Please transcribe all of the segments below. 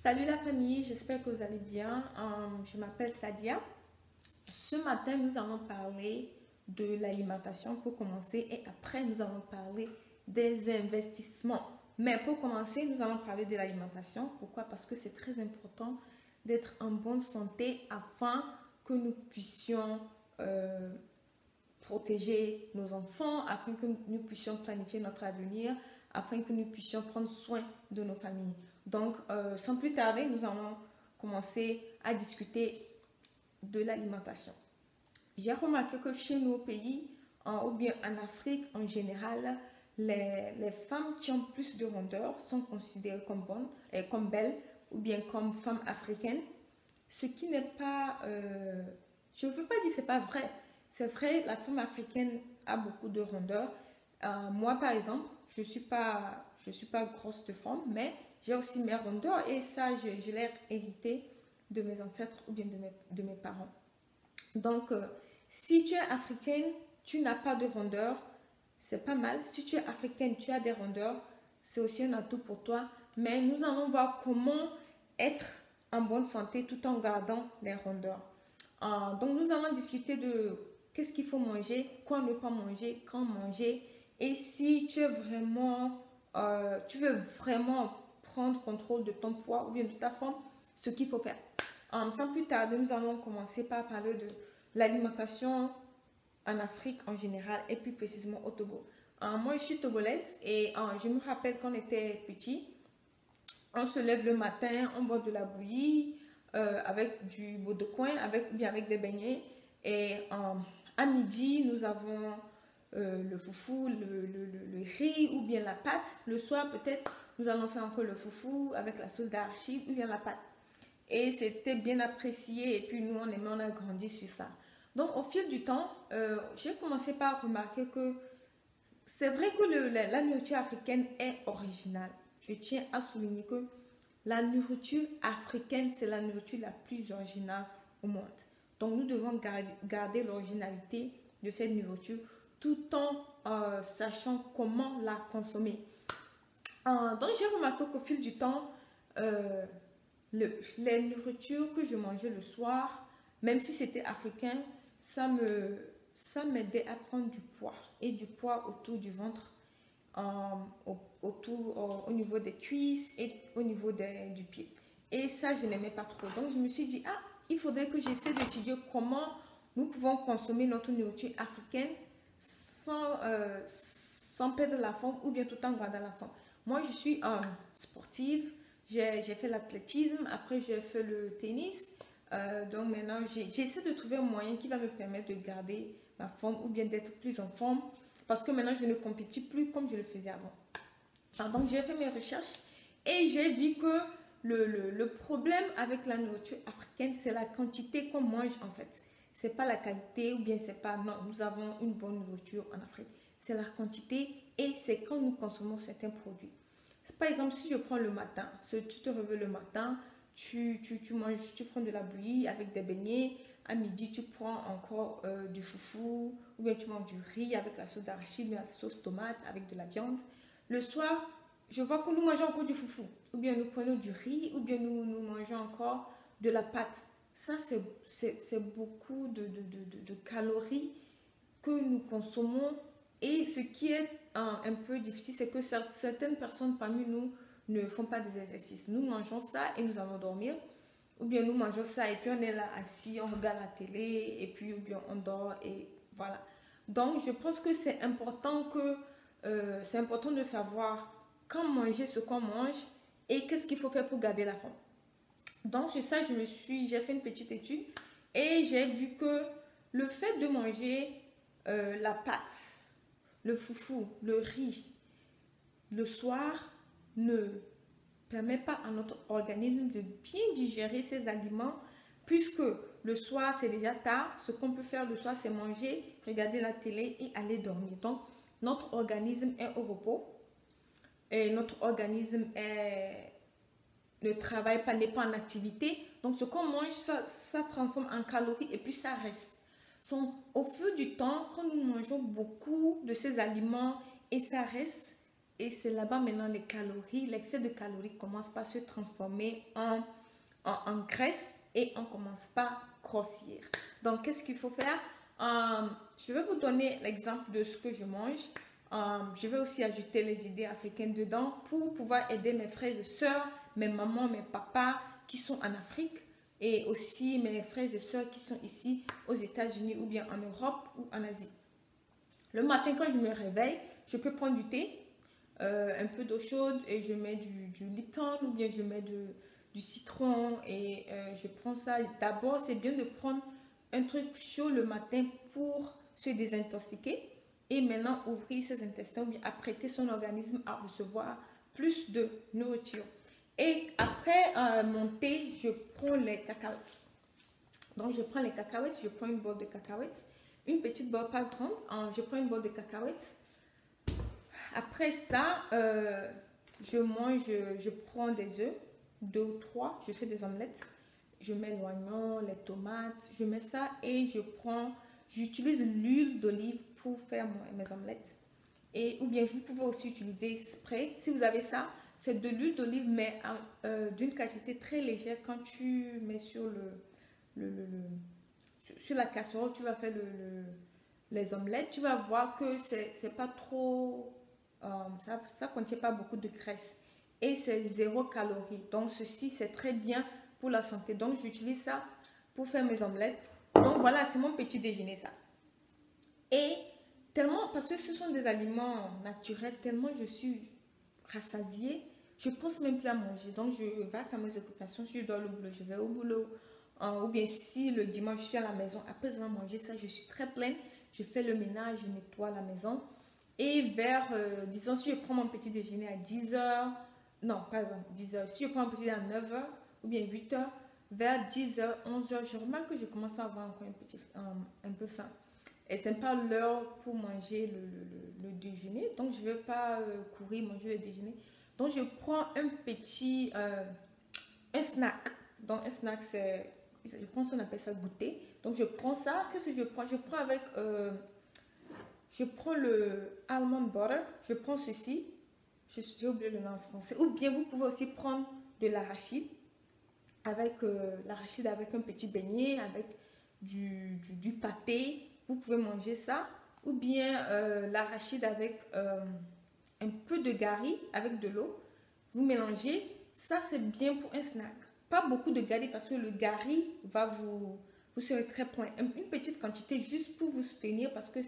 Salut la famille, j'espère que vous allez bien. Je m'appelle Sadia. Ce matin, nous allons parler de l'alimentation pour commencer et après, nous allons parler des investissements. Mais pour commencer, nous allons parler de l'alimentation. Pourquoi? Parce que c'est très important d'être en bonne santé afin que nous puissions euh, protéger nos enfants, afin que nous puissions planifier notre avenir, afin que nous puissions prendre soin de nos familles. Donc, sans plus tarder, nous allons commencer à discuter de l'alimentation. J'ai remarqué que chez nos pays, ou bien en Afrique en général, les femmes qui ont plus de rondeur sont considérées comme bonnes, comme belles, ou bien comme femmes africaines, ce qui n'est pas, je ne veux pas dire que c'est pas vrai. C'est vrai, la femme africaine a beaucoup de rondeur. Moi, par exemple, je suis pas grosse de forme, mais j'ai aussi mes rondeurs et ça, je l'ai hérité de mes ancêtres ou bien de mes parents. Donc, si tu es africaine, tu n'as pas de rondeur, c'est pas mal. Si tu es africaine, tu as des rondeurs, c'est aussi un atout pour toi. Mais nous allons voir comment être en bonne santé tout en gardant les rondeurs. Donc, nous allons discuter de qu'est-ce qu'il faut manger, quoi ne pas manger, quand manger. Et si tu veux vraiment prendre contrôle de ton poids ou bien de ta forme, ce qu'il faut faire. Sans plus tarder, nous allons commencer par parler de l'alimentation en Afrique en général et plus précisément au Togo. Moi, je suis togolaise et je me rappelle quand on était petit, on se lève le matin, on boit de la bouillie avec du beau de coin, bien avec des beignets. Et à midi, nous avons le foufou, le riz ou bien la pâte. Le soir, peut-être, nous allons faire encore le foufou avec la sauce d'arachide ou bien la pâte. Et c'était bien apprécié et puis nous, on a grandi sur ça. Donc, au fil du temps, j'ai commencé par remarquer que c'est vrai que la nourriture africaine est originale. Je tiens à souligner que la nourriture africaine, c'est la nourriture la plus originale au monde. Donc, nous devons garder l'originalité de cette nourriture tout en sachant comment la consommer. Donc, j'ai remarqué qu'au fil du temps, les nourritures que je mangeais le soir, même si c'était africain, ça m'aidait à prendre du poids et du poids autour du ventre, au niveau des cuisses et au niveau du pied. Et ça, je n'aimais pas trop. Donc, je me suis dit, ah, il faudrait que j'essaie d'étudier comment nous pouvons consommer notre nourriture africaine sans perdre la forme ou bien tout en gardant la forme. Moi, je suis sportive. J'ai fait l'athlétisme, après j'ai fait le tennis. Donc maintenant, j'essaie de trouver un moyen qui va me permettre de garder ma forme ou bien d'être plus en forme. Parce que maintenant, je ne compétis plus comme je le faisais avant. Donc j'ai fait mes recherches et j'ai vu que le problème avec la nourriture africaine, c'est la quantité qu'on mange en fait. C'est pas la qualité ou bien c'est pas... Non, nous avons une bonne nourriture en Afrique. C'est la quantité et c'est quand nous consommons certains produits. Par exemple, si je prends le matin, tu te réveilles le matin, tu manges, tu prends de la bouillie avec des beignets. À midi, tu prends encore du foufou ou bien tu manges du riz avec la sauce d'arachide, la sauce tomate avec de la viande. Le soir, je vois que nous mangeons encore du foufou ou bien nous prenons du riz ou bien nous mangeons encore de la pâte. Ça, c'est beaucoup de calories que nous consommons. Et ce qui est un peu difficile, c'est que certaines personnes parmi nous ne font pas des exercices. Nous mangeons ça et nous allons dormir. Ou bien nous mangeons ça et puis on est là assis, on regarde la télé et puis ou bien on dort et voilà. Donc je pense que c'est important de savoir quand manger ce qu'on mange et qu'est-ce qu'il faut faire pour garder la forme. Donc sur ça, j'ai fait une petite étude et j'ai vu que le fait de manger la pâte, le foufou, le riz, le soir ne permet pas à notre organisme de bien digérer ces aliments puisque le soir c'est déjà tard. Ce qu'on peut faire le soir c'est manger, regarder la télé et aller dormir. Donc notre organisme est au repos et notre organisme ne travaille pas, n'est pas en activité. Donc ce qu'on mange ça transforme en calories et puis ça reste. Au fil du temps, quand nous mangeons beaucoup de ces aliments et ça reste, et c'est là-bas maintenant les calories, l'excès de calories commence par se transformer en graisse et on commence par grossir. Donc, qu'est-ce qu'il faut faire? Je vais vous donner l'exemple de ce que je mange. Je vais aussi ajouter les idées africaines dedans pour pouvoir aider mes frères et sœurs, mes mamans, mes papas qui sont en Afrique et aussi mes frères et sœurs qui sont ici aux États-Unis ou bien en Europe ou en Asie. Le matin, quand je me réveille, je peux prendre du thé, un peu d'eau chaude et je mets du Lipton ou bien je mets du citron et je prends ça. D'abord, c'est bien de prendre un truc chaud le matin pour se désintoxiquer et maintenant ouvrir ses intestins ou bien apprêter son organisme à recevoir plus de nourriture. Et après mon thé, je prends les cacahuètes. Donc, je prends les cacahuètes, je prends une bolle de cacahuètes, une petite bolle pas grande, je prends une bolle de cacahuètes. Après ça, je prends des œufs, 2 ou 3, je fais des omelettes. Je mets l'oignon, les tomates, je mets ça et j'utilise l'huile d'olive pour faire mes omelettes. Et, ou bien vous pouvez aussi utiliser spray. Si vous avez ça, c'est de l'huile d'olive mais d'une quantité très légère. Quand tu mets sur sur la casserole, tu vas faire les omelettes, tu vas voir que c'est pas trop, ça contient pas beaucoup de graisse et c'est 0 calories. Donc ceci c'est très bien pour la santé. Donc j'utilise ça pour faire mes omelettes. Donc voilà, c'est mon petit déjeuner ça. Et tellement, parce que ce sont des aliments naturels, tellement je suis rassasiée, je pense même plus à manger. Donc je vais à mes occupations, si je dois au boulot, je vais au boulot. Ou bien si le dimanche je suis à la maison, après avoir mangé ça, je suis très pleine. Je fais le ménage, je nettoie la maison. Et vers, disons, si je prends mon petit déjeuner à 10h, non, pas 10h, si je prends mon petit déjeuner à 9h ou bien 8h, vers 10h, 11h, je remarque que je commence à avoir encore un peu faim. Et ce n'est pas l'heure pour manger le déjeuner, donc je ne vais pas courir manger le déjeuner. Donc je prends un snack. Donc un snack, je pense qu'on appelle ça goûter. Donc je prends ça, qu'est-ce que je prends? Je prends le almond butter, je prends ceci, j'ai oublié le nom en français. Ou bien vous pouvez aussi prendre de l'arachide, avec un petit beignet, avec du pâté. Vous pouvez manger ça. Ou bien l'arachide avec un peu de gari, avec de l'eau. Vous mélangez. Ça, c'est bien pour un snack. Pas beaucoup de gari parce que le gari vous serez très plein. Une petite quantité juste pour vous soutenir parce que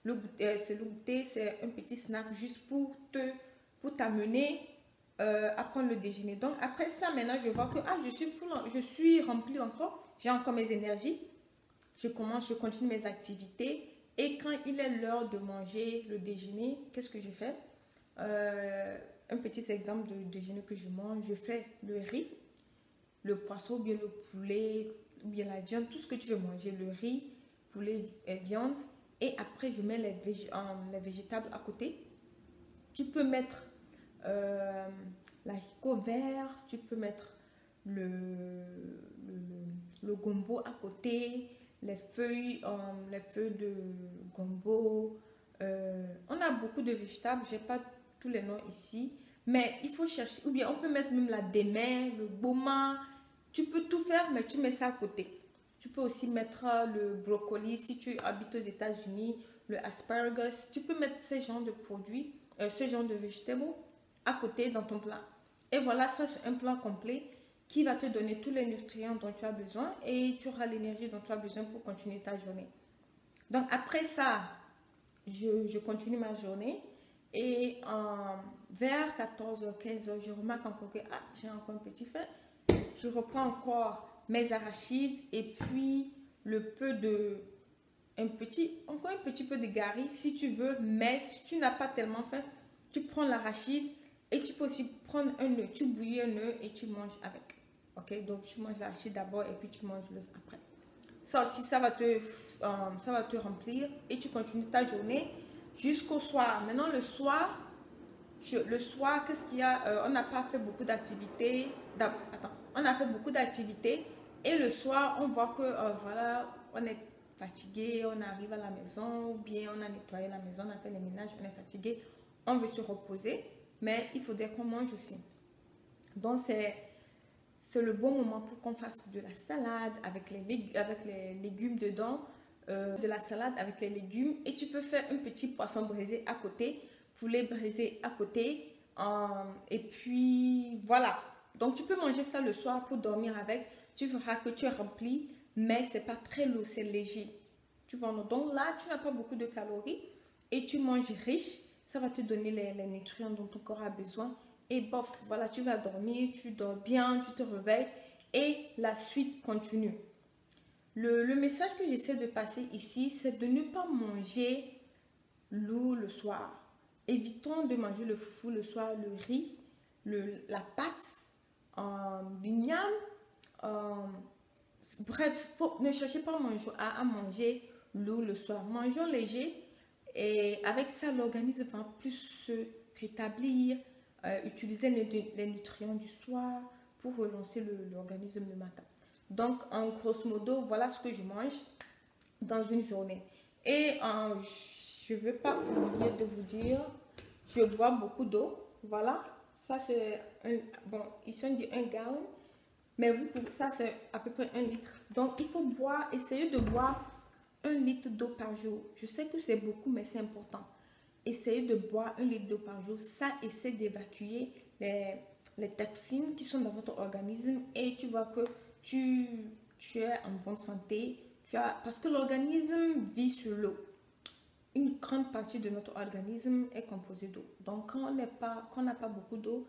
le goûter, c'est un petit snack juste pour t'amener à prendre le déjeuner. Donc après ça, maintenant, je vois que je suis remplie encore. J'ai encore mes énergies. Je continue mes activités. Et quand il est l'heure de manger le déjeuner, qu'est-ce que je fais? Un petit exemple de déjeuner que je mange, je fais le riz, le poisson, ou bien le poulet, ou bien la viande, tout ce que tu veux manger, le riz, poulet et viande. Et après, je mets les végétables à côté. Tu peux mettre l'haricot vert, tu peux mettre le gombo à côté, les feuilles de gombo. On a beaucoup de végétables, je n'ai pas tous les noms ici, mais il faut chercher. Ou bien on peut mettre même la démé, le boma. Tu peux tout faire, mais tu mets ça à côté. Tu peux aussi mettre le brocoli si tu habites aux États-Unis, le asparagus. Tu peux mettre ce genre de produits, ce genre de végétables à côté dans ton plat. Et voilà, ça c'est un plat complet qui va te donner tous les nutriments dont tu as besoin et tu auras l'énergie dont tu as besoin pour continuer ta journée. Donc après ça, je continue ma journée et vers 14h, 15h, je remarque encore que j'ai encore un petit fait. Je reprends encore mes arachides et puis encore un petit peu de gari si tu veux, mais si tu n'as pas tellement faim, tu prends l'arachide et tu peux aussi prendre un œuf, tu bouillis un œuf et tu manges avec. Ok, donc tu manges l'arachide d'abord et puis tu manges l'œuf après. Ça aussi, ça va te remplir et tu continues ta journée jusqu'au soir. Maintenant, le soir, qu'est-ce qu'il y a? On n'a pas fait beaucoup d'activités. On a fait beaucoup d'activités et le soir, on voit que voilà, on est fatigué, on arrive à la maison ou bien on a nettoyé la maison, on a fait le ménage, on est fatigué. on veut se reposer, mais il faudrait qu'on mange aussi. Donc, c'est le bon moment pour qu'on fasse de la salade avec les légumes dedans, de la salade avec les légumes. Et tu peux faire un petit poisson braisé à côté, poulet braisé à côté. Et puis, voilà. Donc, tu peux manger ça le soir pour dormir avec. Tu verras que tu es rempli, mais c'est pas très lourd, c'est léger. Tu vois, donc là, tu n'as pas beaucoup de calories et tu manges riche. Ça va te donner les nutriments dont ton corps a besoin. Et bof, voilà, tu vas dormir, tu dors bien, tu te réveilles et la suite continue. Le message que j'essaie de passer ici, c'est de ne pas manger lourd le soir. Évitons de manger le foufou le soir, le riz, la pâte, l'igname. Bref, ne cherchez pas à manger lourd le soir. Mangeons léger et avec ça, l'organisme va plus se rétablir, utiliser les nutriments du soir pour relancer l'organisme le matin. Donc, en grosso modo, voilà ce que je mange dans une journée. Et je ne veux pas oublier de vous dire, je bois beaucoup d'eau. Voilà, ça c'est bon, ici on dit 1 gallon, mais ça c'est à peu près 1 litre. Donc, il faut essayer de boire 1 litre d'eau par jour. Je sais que c'est beaucoup, mais c'est important. Essayez de boire 1 litre d'eau par jour. Ça essaie d'évacuer les toxines qui sont dans votre organisme et tu vois que tu es en bonne santé. Parce que l'organisme vit sur l'eau. Une grande partie de notre organisme est composée d'eau. Donc, quand on n'a pas beaucoup d'eau,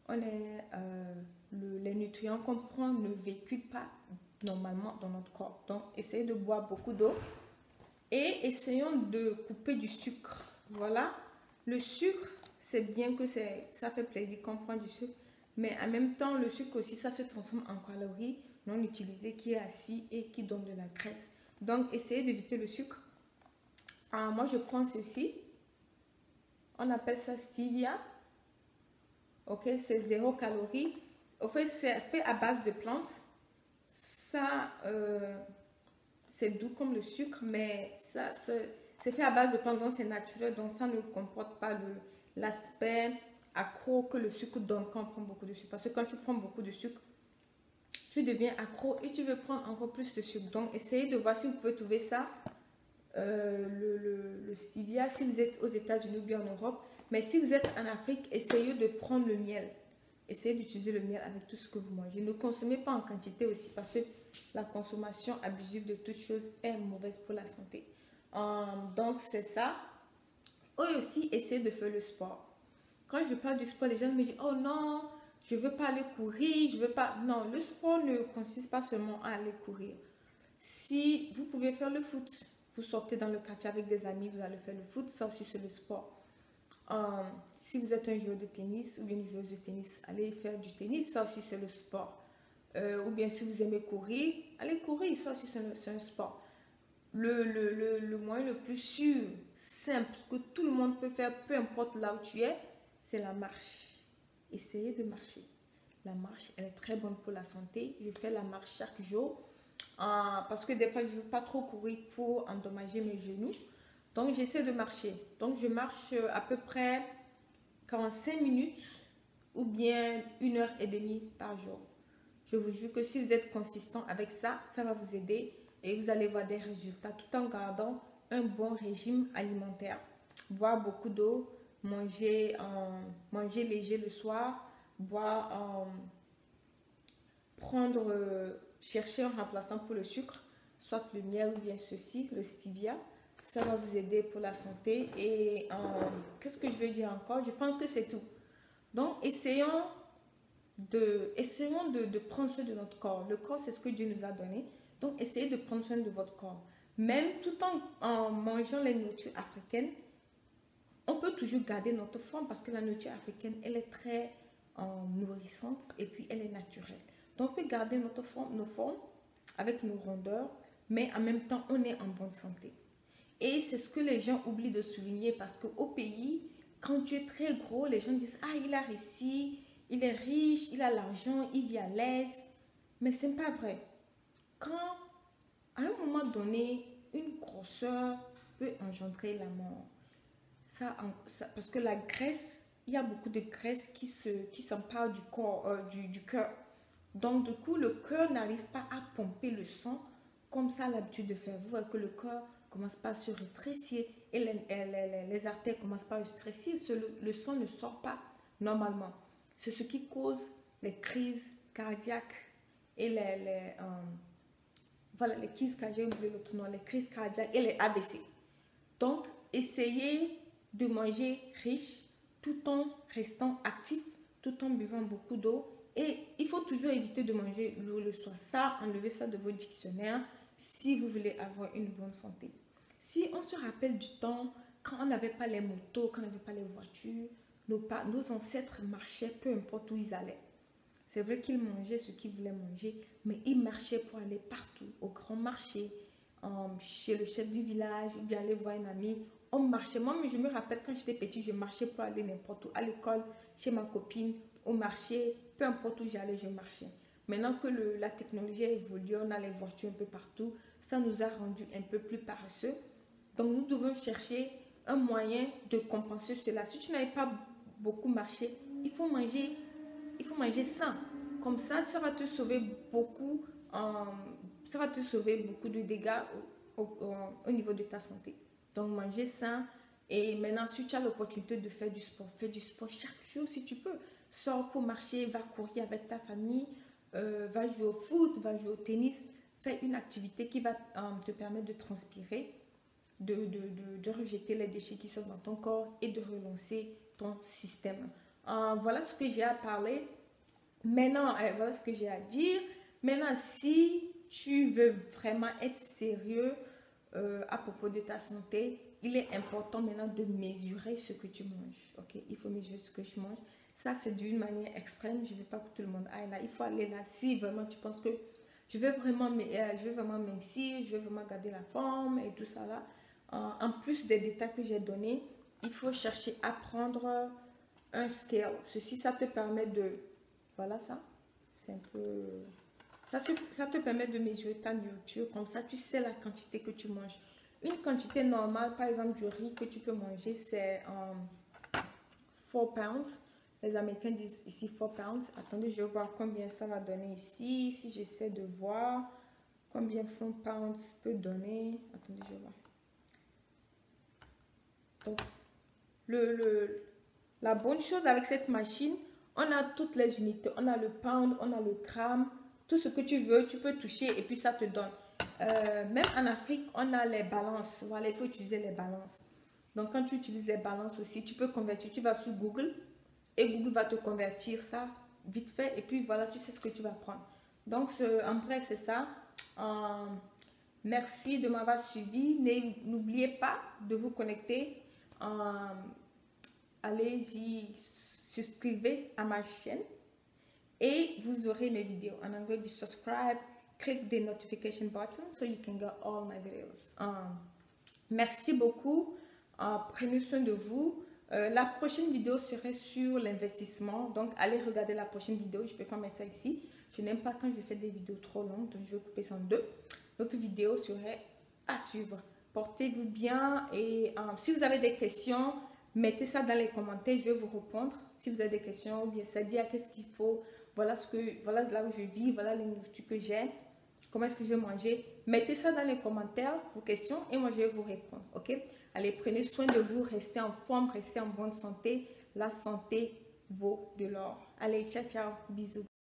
les nutriments qu'on prend ne véhiculent pas normalement dans notre corps. Donc, essayez de boire beaucoup d'eau et essayons de couper du sucre. Voilà, le sucre, c'est bien que ça fait plaisir qu'on prend du sucre, mais en même temps, le sucre aussi, ça se transforme en calories non utilisées qui est assis et qui donne de la graisse. Donc, essayez d'éviter le sucre. Moi, je prends ceci. On appelle ça stevia. Ok, c'est 0 calories. En fait, c'est fait à base de plantes. Ça, c'est doux comme le sucre, mais ça, c'est fait à base de plantes, donc c'est naturel, donc ça ne comporte pas l'aspect accro que le sucre donne quand on prend beaucoup de sucre. Parce que quand tu prends beaucoup de sucre, tu deviens accro et tu veux prendre encore plus de sucre. Donc, essayez de voir si vous pouvez trouver ça, le stevia, si vous êtes aux États-Unis ou bien en Europe. Mais si vous êtes en Afrique, essayez de prendre le miel. Essayez d'utiliser le miel avec tout ce que vous mangez. Ne consommez pas en quantité aussi parce que la consommation abusive de toutes choses est mauvaise pour la santé. Donc, c'est ça. Et aussi, essayez de faire le sport. Quand je parle du sport, les gens me disent « Oh non, je ne veux pas aller courir, je veux pas... » Non, le sport ne consiste pas seulement à aller courir. Si vous pouvez faire le foot, vous sortez dans le quartier avec des amis, vous allez faire le foot, ça aussi c'est le sport. Si vous êtes un joueur de tennis ou une joueuse de tennis, allez faire du tennis, ça aussi c'est le sport. Ou bien si vous aimez courir, allez courir, ça aussi c'est un sport. Le moyen le plus sûr, simple, que tout le monde peut faire, peu importe là où tu es, c'est la marche. Essayez de marcher. La marche, elle est très bonne pour la santé. Je fais la marche chaque jour parce que des fois, je ne veux pas trop courir pour endommager mes genoux. Donc, j'essaie de marcher. Donc, je marche à peu près 45 minutes ou bien 1h30 par jour. Je vous jure que si vous êtes consistant avec ça, ça va vous aider et vous allez voir des résultats tout en gardant un bon régime alimentaire. Boire beaucoup d'eau, manger léger le soir, chercher un remplaçant pour le sucre, soit le miel ou bien ceci, le stevia. Ça va vous aider pour la santé. Et qu'est-ce que je veux dire encore? Je pense que c'est tout. Donc, essayons de prendre soin de notre corps. Le corps, c'est ce que Dieu nous a donné. Donc, essayez de prendre soin de votre corps. Même tout en mangeant les nourritures africaines, on peut toujours garder notre forme parce que la nourriture africaine, elle est très nourrissante et puis elle est naturelle. Donc, on peut garder nos formes avec nos rondeurs, mais en même temps, on est en bonne santé. Et c'est ce que les gens oublient de souligner parce qu'au pays, quand tu es très gros, les gens disent « Ah, il a réussi, il est riche, il a l'argent, il vit à l'aise. » Mais ce n'est pas vrai. Quand, à un moment donné, une grosseur peut engendrer la mort. parce que la graisse, il y a beaucoup de graisse qui s'empare du corps, du cœur. Donc, du coup, le cœur n'arrive pas à pomper le sang comme ça a l'habitude de faire. Vous voyez que le cœur commence pas à se rétrécir et les artères commencent pas à se rétrécir. Le sang ne sort pas normalement. C'est ce qui cause les crises cardiaques et voilà, les crises cardiaques, les crises cardiaques et les AVC. Donc, essayez de manger riche tout en restant actif, tout en buvant beaucoup d'eau. Et il faut toujours éviter de manger lourd le soir. Ça, enlevez ça de vos dictionnaires si vous voulez avoir une bonne santé. Si on se rappelle du temps, quand on n'avait pas les motos, quand on n'avait pas les voitures, nos ancêtres marchaient peu importe où ils allaient. C'est vrai qu'ils mangeaient ce qu'ils voulaient manger, mais ils marchaient pour aller partout, au grand marché, chez le chef du village, ou bien aller voir un ami. On marchait. Moi, je me rappelle quand j'étais petite, je marchais pour aller n'importe où, à l'école, chez ma copine, au marché, peu importe où j'allais, je marchais. Maintenant que la technologie a évolué, on a les voitures un peu partout, ça nous a rendu un peu plus paresseux. Donc, nous devons chercher un moyen de compenser cela. Si tu n'avais pas beaucoup marché, il faut manger sain. Comme ça va te sauver beaucoup, de dégâts au niveau de ta santé. Donc, manger sain. Et maintenant, si tu as l'opportunité de faire du sport, fais du sport chaque jour si tu peux. Sors pour marcher, va courir avec ta famille, va jouer au foot, va jouer au tennis. Fais une activité qui va te permettre de transpirer, de rejeter les déchets qui sont dans ton corps et de relancer ton système. Voilà ce que j'ai à parler. Maintenant, voilà ce que j'ai à dire. Maintenant, si tu veux vraiment être sérieux à propos de ta santé, il est important maintenant de mesurer ce que tu manges. Ok, il faut mesurer ce que je mange. Ça, c'est d'une manière extrême. Je ne veux pas que tout le monde aille là. Il faut aller là si vraiment tu penses que je veux vraiment mincir, je veux vraiment garder la forme et tout ça là. En plus des détails que j'ai donnés, il faut chercher à prendre un scale. Ceci, ça te permet de... Voilà ça. C'est un peu... Ça te permet de mesurer ta nourriture. Comme ça, tu sais la quantité que tu manges. Une quantité normale, par exemple, du riz que tu peux manger, c'est 4 pounds. Les Américains disent ici 4 pounds. Attendez, je vais voir combien ça va donner ici. Si j'essaie de voir combien 4 pounds peut donner. Attendez, je vais voir. Donc, la bonne chose avec cette machine, on a toutes les unités. On a le pound, on a le gramme. Tout ce que tu veux, tu peux toucher et puis ça te donne. Même en Afrique, on a les balances. Voilà, il faut utiliser les balances. Donc, quand tu utilises les balances aussi, tu peux convertir. Tu vas sur Google et Google va te convertir ça vite fait. Et puis, voilà, tu sais ce que tu vas prendre. Donc, en bref, c'est ça. Merci de m'avoir suivi. N'oubliez pas de vous connecter. Allez-y, souscrivez à ma chaîne. Et vous aurez mes vidéos. En anglais, du subscribe. Click the notification button so you can get all my videos. Merci beaucoup. Prenez soin de vous. La prochaine vidéo serait sur l'investissement. Donc, allez regarder la prochaine vidéo. Je ne peux pas mettre ça ici. Je n'aime pas quand je fais des vidéos trop longues. Donc, je vais couper ça en deux. L'autre vidéo serait à suivre. Portez-vous bien. Et si vous avez des questions, mettez ça dans les commentaires. Je vais vous répondre. Si vous avez des questions, ou bien ça dit à qu'est-ce qu'il faut. Voilà là où je vis. Voilà les nourritures que j'ai. Comment est-ce que je vais manger? Mettez ça dans les commentaires, vos questions, et moi je vais vous répondre. Ok? Allez, prenez soin de vous, restez en forme, restez en bonne santé. La santé vaut de l'or. Allez, ciao, ciao, bisous.